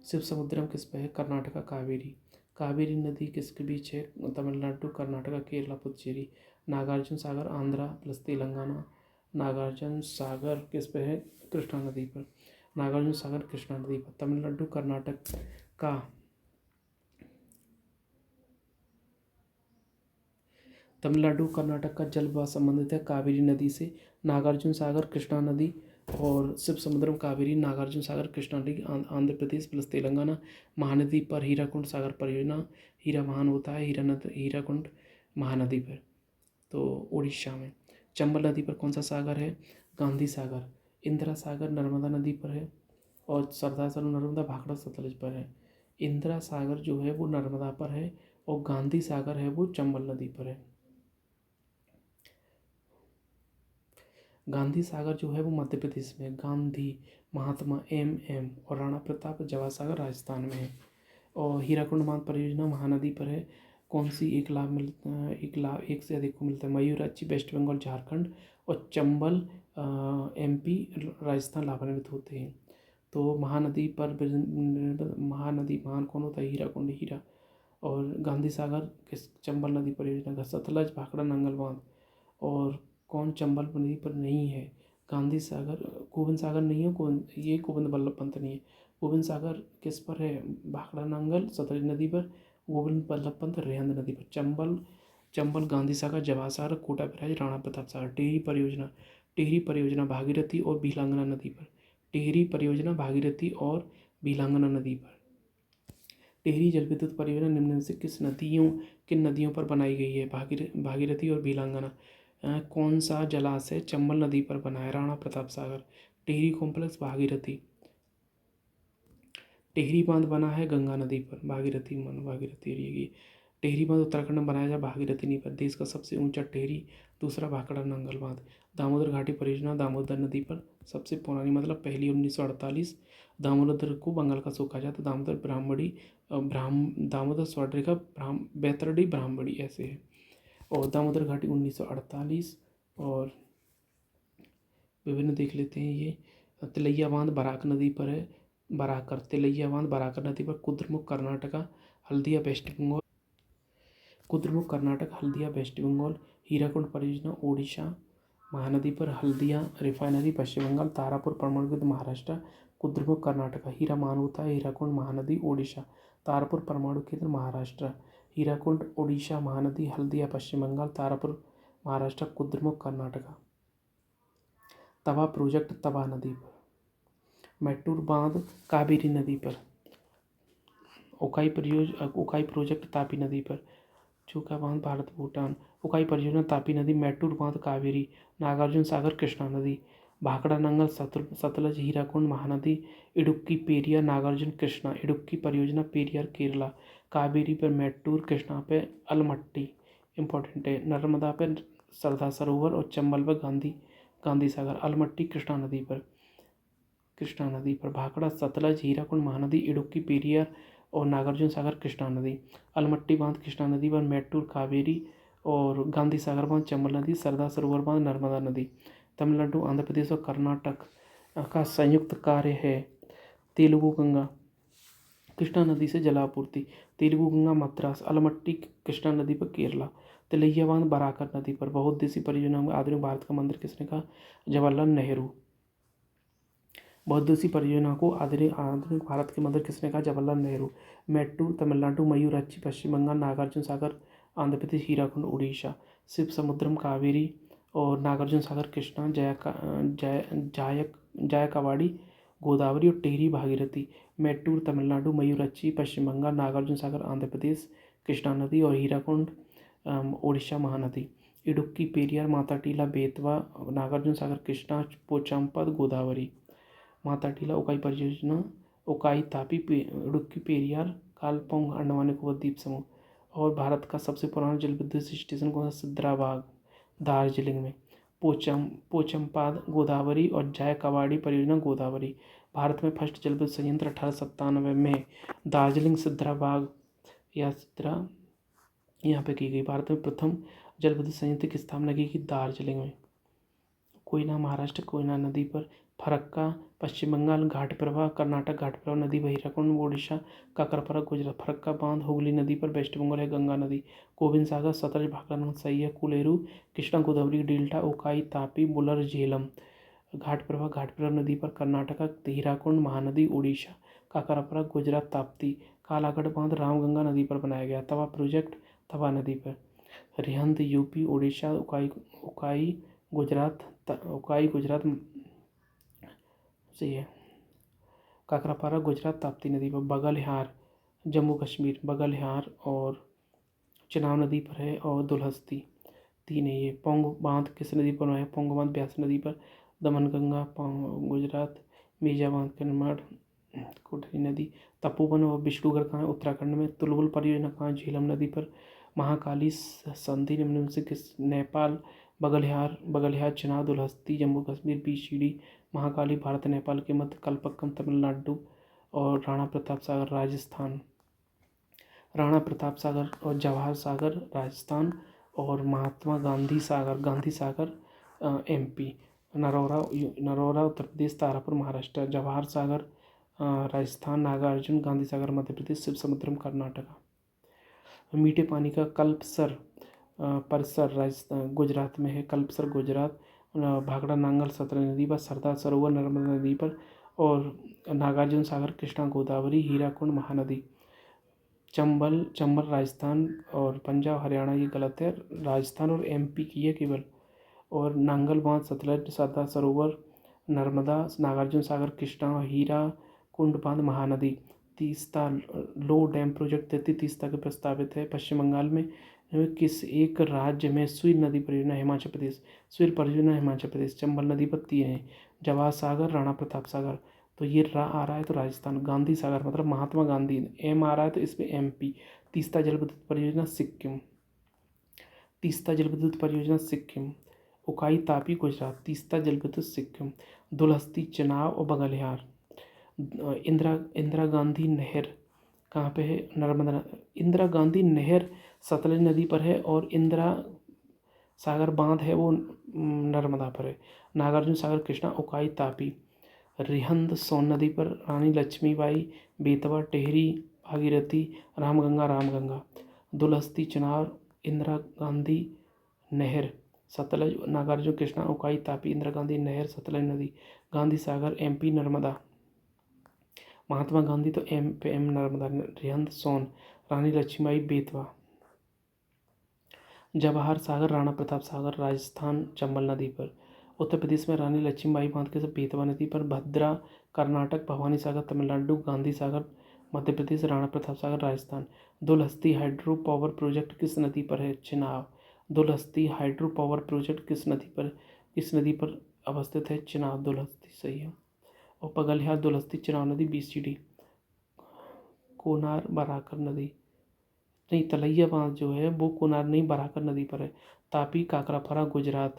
शिवसमुद्रम किस पे है? कर्नाटका, कावेरी। कावेरी नदी किसके बीच है? तमिलनाडु, कर्नाटका, केरला, पुदुचेरी। नागार्जुन सागर आंध्रा प्लस तेलंगाना। नागार्जुन सागर किस पे है? कृष्णा नदी पर। नागार्जुन सागर कृष्णा नदी पर। तमिलनाडु कर्नाटक का तमिलनाडु कर्नाटक का जल विवाद संबंधित है कावेरी नदी से। नागार्जुन सागर कृष्णा नदी और शिव समुद्रम कावेरी नागार्जुन सागर कृष्णा नदी आंध्र प्रदेश प्लस तेलंगाना। महानदी पर हीराकुंड सागर परियोजना, हीरा महान होता है हीराकुंड महानदी पर, तो उड़ीसा में। चंबल नदी पर कौन सा सागर है? गांधी सागर। इंदिरा सागर नर्मदा नदी पर है और सरदार सरोवर नर्मदा भाखड़ा सतलज पर है। इंदिरा सागर जो है वो नर्मदा पर है और गांधी सागर है वो चंबल नदी पर है। गांधी सागर जो है वो मध्य प्रदेश में है। गांधी, महात्मा, एम और राणा प्रताप जवाहर सागर राजस्थान में है। और हीराकुंड बांध परियोजना महानदी पर है। कौन सी? 1 लाख मिलता है, 1 लाख 1 से अधिक को मिलता है। मयूराक्षी वेस्ट बंगाल झारखंड और चंबल MP राजस्थान लाभान्वित होते हैं। तो महानदी पर महानदी महान कौन होता है? हीराकुंड हीरा। और गांधी सागर किस? चंबल नदी परियोजना का। सतलज भाखड़ा नंगल बांध। और कौन चंबल नदी पर नहीं है? गांधी सागर। गोविंद सागर नहीं है, ये गोविंद बल्लभ पंत नहीं है। गोविंद सागर किस पर है? भाखड़ा नंगल सतलज नदी पर। गोविंद बल्लभ पंत रेहंद नदी पर। चंबल गांधी सागर जवाहर सागर कोटा बैराज राणा प्रताप सागर। टिहरी परियोजना भागीरथी और बिलांगना नदी पर। टिहरी परियोजना भागीरथी और बिलांगना नदी पर। टिहरी जल विद्युत परियोजना निम्न में से किन नदियों पर बनाई गई है? भागीरथी और बिलांगना। कौन सा जलाशय चंबल नदी पर बना है? राणा प्रताप सागर। टिहरी कॉम्प्लेक्स भागीरथी। टिहरी बांध बना है गंगा नदी पर। भागीरथी एरिया। टिहरी बांध उत्तराखंड में बनाया जाए भागीरथी नदी पर। देश का सबसे ऊंचा टिहरी, दूसरा भाखड़ा नंगल बांध। दामोदर घाटी परियोजना दामोदर नदी पर। सबसे पुरानी मतलब पहली 1948। दामोदर को बंगाल का सूखा जाता। दामोदर दामोदर स्वर्णरेखा बैतरणी ब्राह्मणी ऐसे है। और दामोदर घाटी 1948। और विभिन्न देख लेते हैं। ये तिलैया बांध बराक नदी पर है। तिलैया बांध बराकर नदी पर। कुद्रेमुख कर्नाटका हल्दिया वेस्ट बंगाल। हीराकुंड परियोजना ओडिशा महानदी पर। हल्दिया रिफाइनरी पश्चिम बंगाल। तारापुर परमाणु विद्युत महाराष्ट्र। कुद्रेमुख कर्नाटका। हीरा महान होता है हीराकुंड महानदी ओडिशा। तारापुर परमाणु केंद्र महाराष्ट्र। हीराकुंड ओडिशा महानदी। हल्दिया पश्चिम बंगाल। तारापुर महाराष्ट्र। कुद्रेमुख कर्नाटका। तवा प्रोजेक्ट तवा नदी पर। मैटूर बांध कावेरी नदी पर। उकाई प्रोजेक्ट तापी नदी पर। चूका बांध भारत भूटान। उकाई परियोजना तापी नदी। मैटूर बांध कावेरी। नागार्जुन सागर कृष्णा नदी। भाखड़ा नंगल सतलज हीराकुंड महानदी। इडुक्की पेरियार नागार्जुन कृष्णा। इडुक्की परियोजना पेरियार केरला। कावेरी पर मैटूर, कृष्णा पे अलमट्टी इंपॉर्टेंट है। नर्मदा पे सरदार सरोवर और चंबल पर गांधी सागर। अलमट्टी कृष्णा नदी पर। भाखड़ा सतलज हीराकुंड महानदी। इडुक्की पेरियार और नागार्जुन सागर कृष्णा नदी। अलमट्टी बांध कृष्णा नदी पर। मैटूर कावेरी और गांधी सागर बांध चंबल नदी। सरदार सरोवर बांध नर्मदा नदी। तमिलनाडु, आंध्र प्रदेश और कर्नाटक का संयुक्त कार्य है तेलुगु गंगा कृष्णा नदी से जलापूर्ति। तेलुगु गंगा मद्रास। अलमट्टी कृष्णा नदी पर केरला। तिलैया बांध बराकर नदी पर। बहुउद्देशीय परियोजना में आधुनिक भारत का मंदिर किसने कहा? जवाहरलाल नेहरू। बहुउद्देशीय परियोजना को आधुनिक भारत के मंदिर किसने कहा? जवाहरलाल नेहरू। मैटूर तमिलनाडु। मयूराक्षी पश्चिम बंगाल। नागार्जुन सागर आंध्र प्रदेश। हीराकुंड उड़ीसा। शिव समुद्रम कावेरी और नागार्जुन सागर कृष्णा। जायकवाड़ी गोदावरी और टिहरी भागीरथी। मैटूर तमिलनाडु। मयूराक्षी पश्चिम बंगाल। नागार्जुन सागर आंध्र प्रदेश कृष्णा नदी और हीराकुंड उड़ीसा महानदी। इडुक्की पेरियार माता टीला बेतवा नागार्जुन सागर कृष्णा पोचाम्पद गोदावरी। माता टीला उकाई परियोजना उकाई तापी इडुक्की पेरियार कालपोंग अंडमान निकोबार द्वीप समूह। और भारत का सबसे पुराना जल विद्युत स्टेशन कौन सा? सिद्राबाग दार्जिलिंग में। पोचमपाद गोदावरी और जायकवाड़ी परियोजना गोदावरी। भारत में फर्स्ट जल विद्युत संयंत्र 1897 में दार्जिलिंग सिद्राबाग या सिद्रा यहाँ पे की गई। भारत में प्रथम जल विद्युत संयंत्र की स्थापना की गई दार्जिलिंग में। कोयना महाराष्ट्र। कोयना नदी पर फरक्का पश्चिम बंगाल, घाट प्रवाह कर्नाटक, घाट प्रवाह नदी बहिराकुंड ओडिशा, काकरपरा गुजरात, फरक्का बांध हुगली नदी पर वेस्ट बंगाल है, गंगा नदी, गोविंद सागर सतलज भाखड़ा सही है, कुलेरू कृष्णा गोदावरी डेल्टा, उकाई तापी बुलर झेलम, घाट प्रवाह नदी पर कर्नाटका, हीराकुंड महानदी उड़ीसा, काकरपरा गुजरात ताप्ती, कालागढ़ बांध रामगंगा नदी पर बनाया गया, तवा प्रोजेक्ट तवा नदी पर, रिहंद यूपी उड़ीसा, उकाई गुजरात सही है, काकरापारा गुजरात ताप्ती नदी पर, बगलहार जम्मू कश्मीर, बगलहार और चिनाब नदी पर है, और दुलहस्ती 3 है ये। पोंग बांध किस नदी पर है? पोंग बांध ब्यास नदी पर, दमनगंगा गुजरात, मीजा बांध का निर्माण कोटरी नदी, तपोवन और विष्णुगढ़ कहाँ है? उत्तराखंड में, तुलबुल परियोजना कहाँ है? झेलम नदी पर, महाकाली संधि निम्न से किस? नेपाल, बगलिहार चिनाब दुलहस्ती जम्मू कश्मीर, बीसीडी महाकाली भारत नेपाल के मध्य, कल्पक्कम तमिलनाडु, और राणा प्रताप सागर राजस्थान, राणा प्रताप सागर और जवाहर सागर राजस्थान, और महात्मा गांधी सागर एमपी, नरौरा उत्तर प्रदेश, तारापुर महाराष्ट्र, जवाहर सागर राजस्थान, नागार्जुन गांधी सागर मध्य प्रदेश, शिवसमुद्रम कर्नाटका। मीठे पानी का कल्पसर परिसर राजस्थान गुजरात में है, कल्पसर गुजरात, भाखड़ा नांगल सतलज नदी पर, सरदार सरोवर नर्मदा नदी पर, और नागार्जुन सागर कृष्णा गोदावरी, हीराकुंड महानदी, चंबल राजस्थान और पंजाब हरियाणा ये गलत है, राजस्थान और एमपी की है केवल, और नांगल बांध सतलज, सरदार सरोवर नर्मदा, नागार्जुन सागर कृष्णा, हीरा कुंड बांध महानदी, तीस्ता लो डैम प्रोजेक्ट 33 तीस्ता के प्रस्तावित है। पश्चिम बंगाल में किस एक राज्य में सुई नदी परियोजना? हिमाचल प्रदेश, सुई परियोजना हिमाचल प्रदेश, चंबल नदी पर 3 है, जवाहर सागर, राणा प्रताप सागर, तो ये आ रहा है तो राजस्थान, गांधी सागर मतलब महात्मा गांधी, एम आ रहा है तो इसमें एमपी, तीस्ता जल विद्युत परियोजना सिक्किम, तीस्ता जल विद्युत परियोजना सिक्किम, उकाई तापी गुजरात, तीस्ता जल विद्युत सिक्किम, दुलहस्ती चिनाब और बगलिहार, इंदिरा गांधी नहर कहाँ पे है? नर्मदा, इंदिरा गांधी नहर सतलज नदी पर है, और इंदिरा सागर बांध है वो नर्मदा पर है, नागार्जुन सागर कृष्णा, उकाई तापी, रिहंद सोन नदी पर, रानी लक्ष्मीबाई, बेतवा टेहरी, भागीरथी, रामगंगा, दुलहस्ती चिनाब, इंदिरा गांधी नहर सतलज, नागार्जुन कृष्णा, उकाई तापी, इंदिरा गांधी नहर सतलज नदी, गांधी सागर एमपी, नर्मदा, महात्मा गांधी तो एम नर्मदा, रिहंद सोन, रानी लक्ष्मीबाई बेतवा, जवाहर सागर राणा प्रताप सागर राजस्थान चंबल नदी पर, उत्तर प्रदेश में रानी लक्ष्मीबाई बांध के बेतवा नदी पर, Bhadra Karnataka, Bhavani Sagar Tamil Nadu, Gandhi Sagar Madhya Pradesh, Rana Pratap Sagar Rajasthan, Dulhasti hydro power project किस नदी पर है? Chenab, Dulhasti hydro power project किस नदी पर अवस्थित है? चिनाब, दुलहस्ती सही है, और पगलिहार दुलहस्ती चिनाब नदी बीसीडी, कोनार बराकर नदी नहीं, तलैया बांध जो है वो कोनार नहीं बराकर नदी पर है, तापी काकरापारा गुजरात,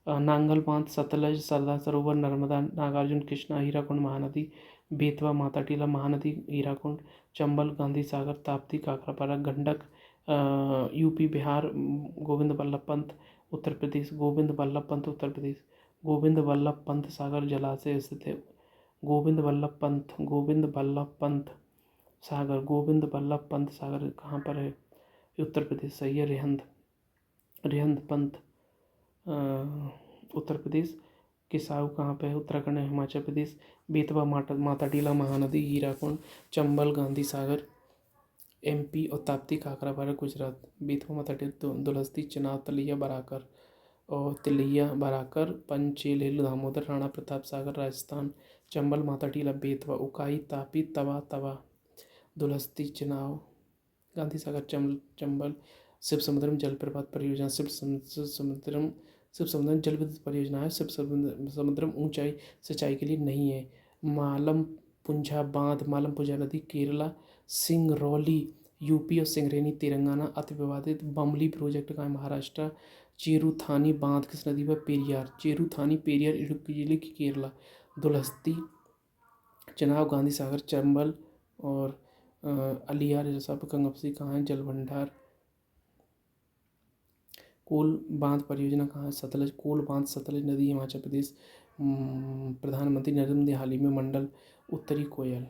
नांगल बांध सतलज, सरदार सरोवर नर्मदा, नागार्जुन कृष्णा, हीराकुंड महानदी, बेतवा माता टीला महानदी, हीराकुंड, चंबल गांधी सागर, ताप्ती काकरापारा, गंडक यूपी बिहार, गोविंद बल्लभ पंत उत्तर प्रदेश, गोविंद बल्लभ पंत उत्तर प्रदेश, गोविंद बल्लभ पंत सागर जलाशय स्थित है, गोविंद बल्लभ पंत सागर कहाँ पर है? उत्तर प्रदेश सही है, रिहंद पंत उत्तर प्रदेश, किसाऊ कहाँ पे है? उत्तराखंड हिमाचल प्रदेश, बेतवा माता टीला महानदी, हीराकुंड, चंबल गांधी सागर एमपी, और ताप्ती काकरापारा गुजरात, बेतवा माता टीला दुलहस्ती चिनाब तिलैया बराकर, पंचेल हिल दामोदर, राणा प्रताप सागर राजस्थान, चंबल माता टीला बेतवा, उकाई तापी तवा, दुलहस्ती चिनाब गांधी सागर चंबल, शिव समुद्रम जलप्रपात परियोजना, शिव समुद्रम जल विद्युत परियोजना है, शिव समुद्रम ऊंचाई सिंचाई के लिए नहीं है, मालम पुंजा नदी केरला, सिंगरौली यूपी और सिंगरेनी तेलंगाना, अति विवादित बमली प्रोजेक्ट का है महाराष्ट्र, चेरुथानी बांध किस नदी पर? पेरियार, चेरुथानी पेरियार इडुक्की जिले की केरला, दुलहस्ती चिनाब गांधी सागर चंबल, और अलियार सब कंगपसी कहाँ है? जलभंडार, कोल बांध परियोजना कहाँ है? सतलज, कोल बांध सतलज नदी हिमाचल प्रदेश, प्रधानमंत्री नरेंद्र मोदी हाल ही में मंडल उत्तरी कोयल।